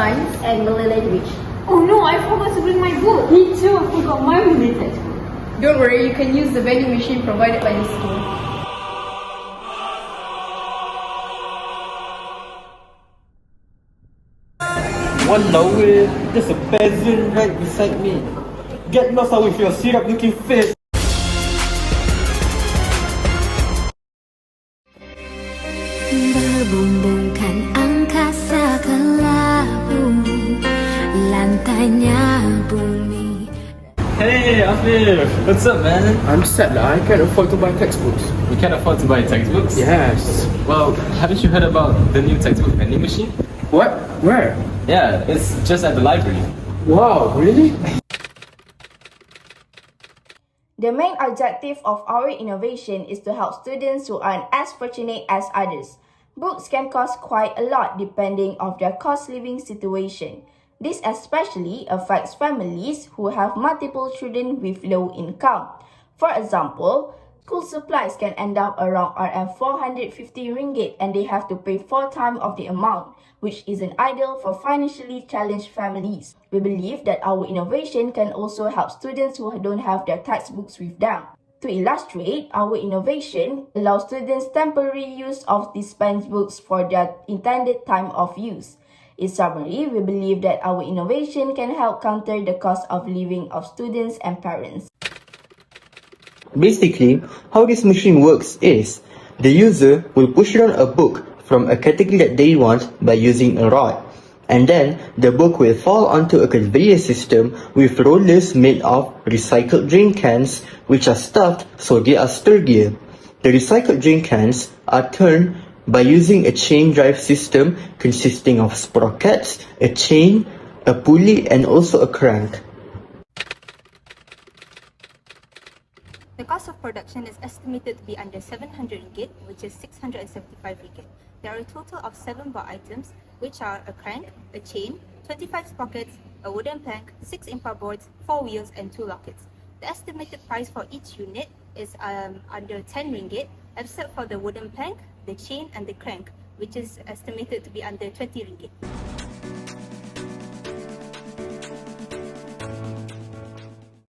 science, and Malay language. Oh no, I forgot to bring my book. Me too, I forgot my Malay textbook. Don't worry, you can use the vending machine provided by the school. Walao eh, there's a peasant right beside me. Get lost out with your syrup looking face. Berbumbungkan angkasa ke labu, lantainya bumi. Hey, Afif! What's up, man? I'm sad lah. I can't afford to buy textbooks. You can't afford to buy textbooks? Yes. Well, haven't you heard about the new textbook vending machine? What? Where? Yeah, it's just at the library. Wow, really? The main objective of our innovation is to help students who aren't as fortunate as others. Books can cost quite a lot depending on their cost living situation. This especially affects families who have multiple children with low income. For example, school supplies can end up around Rm450 and they have to pay 4 times of the amount, which isn't ideal for financially challenged families. We believe that our innovation can also help students who don't have their textbooks with them. To illustrate, our innovation allows students temporary use of dispense books for their intended time of use. In summary, we believe that our innovation can help counter the cost of living of students and parents. Basically, how this machine works is, the user will push down a book from a category that they want by using a rod. And then, the book will fall onto a conveyor system with rollers made of recycled drink cans, which are stuffed so they are sturdier. The recycled drink cans are turned by using a chain drive system consisting of sprockets, a chain, a pulley, and also a crank. The cost of production is estimated to be under 700 ringgit, which is 675 ringgit. There are a total of 7 bar items, which are a crank, a chain, 25 sprockets, a wooden plank, 6 impart boards, 4 wheels, and 2 lockets. The estimated price for each unit is under 10 ringgit, except for the wooden plank, the chain, and the crank, which is estimated to be under 20 ringgit.